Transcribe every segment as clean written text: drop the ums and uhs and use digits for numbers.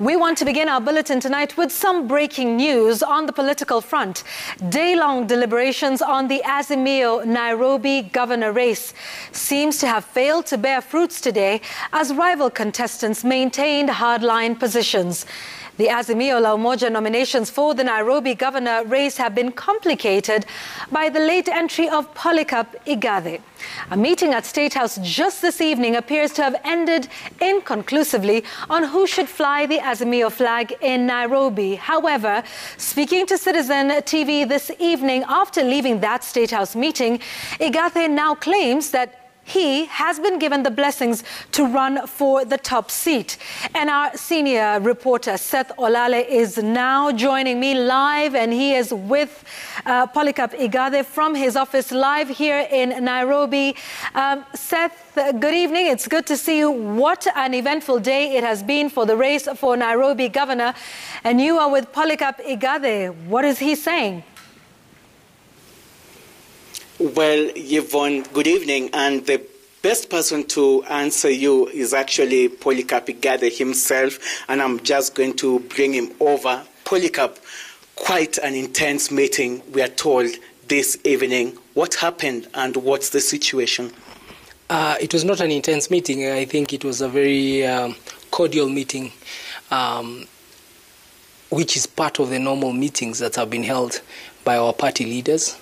We want to begin our bulletin tonight with some breaking news on the political front. Day-long deliberations on the Azimio Nairobi governor race seems to have failed to bear fruits today as rival contestants maintained hardline positions. The Azimio la Umoja nominations for the Nairobi governor race have been complicated by the late entry of Polycarp Igathe. A meeting at State House just this evening appears to have ended inconclusively on who should fly the Azimio flag in Nairobi. However, speaking to Citizen TV this evening after leaving that State House meeting, Igathe now claims that he has been given the blessings to run for the top seat. And our senior reporter, Seth Olale, is now joining me live, and he is with Polycarp Igathe from his office live here in Nairobi. Seth, good evening. It's good to see you. What an eventful day it has been for the race for Nairobi governor. And you are with Polycarp Igathe. What is he saying? Well, Yvonne, good evening. And the best person to answer you is actually Polycarp Igathe himself. And I'm just going to bring him over. Polycarp, quite an intense meeting, we are told, this evening. What happened and what's the situation? It was not an intense meeting. I think it was a very cordial meeting, which is part of the normal meetings that have been held by our party leaders.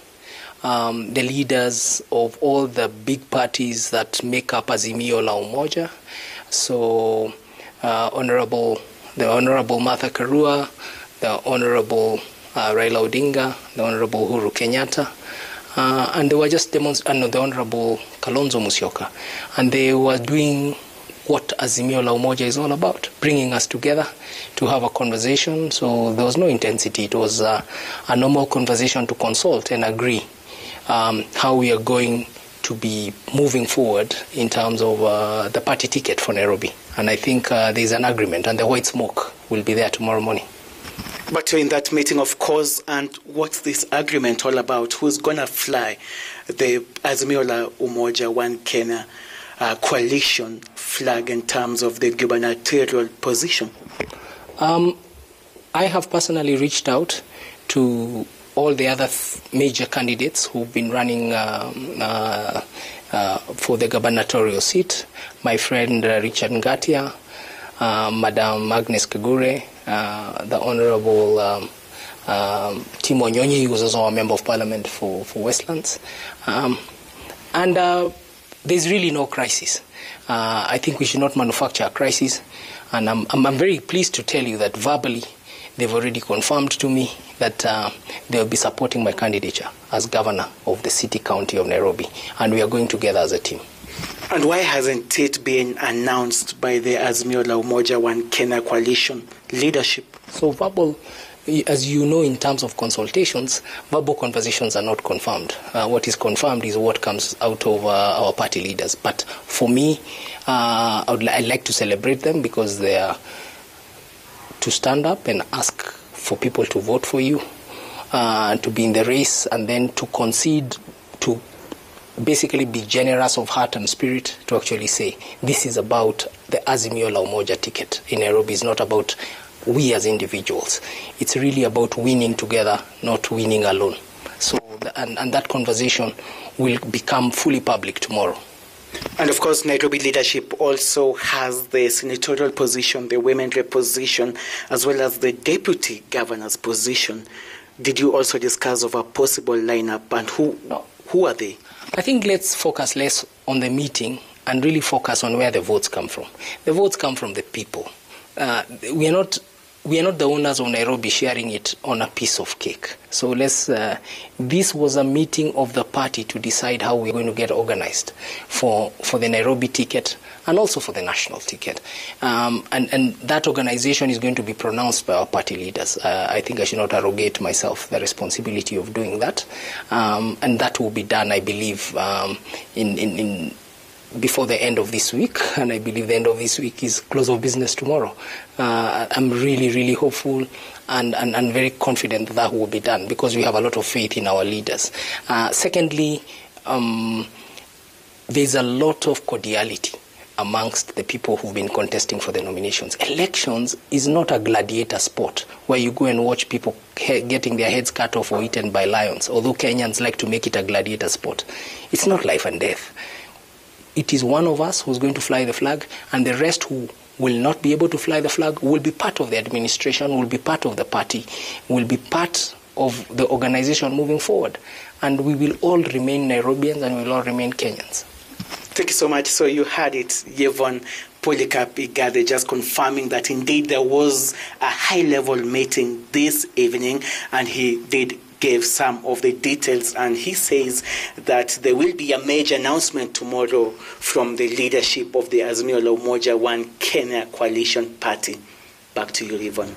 The leaders of all the big parties that make up Azimio la Umoja. So, the Honorable Martha Karua, the Honorable Raila Odinga, the Honorable Uhuru Kenyatta, and they were just the Honorable Kalonzo Musyoka. And they were doing what Azimio la Umoja is all about, bringing us together to have a conversation. So there was no intensity. It was a normal conversation to consult and agree how we are going to be moving forward in terms of the party ticket for Nairobi. And I think there's an agreement, and the white smoke will be there tomorrow morning. But you're in that meeting, of course, and what's this agreement all about? Who's going to fly the Azimio la Umoja One Kenya coalition flag in terms of the gubernatorial position? I have personally reached out to all the other major candidates who've been running for the gubernatorial seat. My friend Richard Ngatia, Madam Agnes Kagure, the Honorable Tim Onyonyi, who was also a member of parliament for Westlands. And there's really no crisis. I think we should not manufacture a crisis. And I'm very pleased to tell you that verbally, they've already confirmed to me that they'll be supporting my candidature as governor of the city county of Nairobi. And we are going together as a team. And why hasn't it been announced by the Azimio la Umoja One Kenya coalition leadership? So verbal, as you know, in terms of consultations, verbal conversations are not confirmed. What is confirmed is what comes out of our party leaders. But for me, I'd like to celebrate them because they are to stand up and ask for people to vote for you, to be in the race, and then to concede, to basically be generous of heart and spirit, to actually say, this is about the Azimio la Umoja ticket in Nairobi. It's not about we as individuals. It's really about winning together, not winning alone. So, and that conversation will become fully public tomorrow. And of course, Nairobi leadership also has the senatorial position, the women rep position, as well as the deputy governor's position. Did you also discuss of a possible lineup, and who are they? I think let's focus less on the meeting and really focus on where the votes come from. The votes come from the people. We are not the owners of Nairobi sharing it on a piece of cake. So this was a meeting of the party to decide how we're going to get organized for the Nairobi ticket and also for the national ticket. And that organization is going to be pronounced by our party leaders. I think I should not arrogate myself the responsibility of doing that. And that will be done, I believe, before the end of this week, and I believe the end of this week is close of business tomorrow. I'm really, really hopeful and very confident that will be done because we have a lot of faith in our leaders. Secondly, there's a lot of cordiality amongst the people who've been contesting for the nominations. Elections is not a gladiator sport where you go and watch people getting their heads cut off or eaten by lions, although Kenyans like to make it a gladiator sport. It's not life and death. It is one of us who's going to fly the flag, and the rest who will not be able to fly the flag will be part of the administration, will be part of the party, will be part of the organization moving forward. And we will all remain Nairobians and we will all remain Kenyans. Thank you so much. So you heard it, Yvonne Polycarp Igathe, just confirming that indeed there was a high-level meeting this evening, and he did give some of the details, and he says that there will be a major announcement tomorrow from the leadership of the Azimio la Umoja One Kenya Coalition Party. Back to you, Yvonne.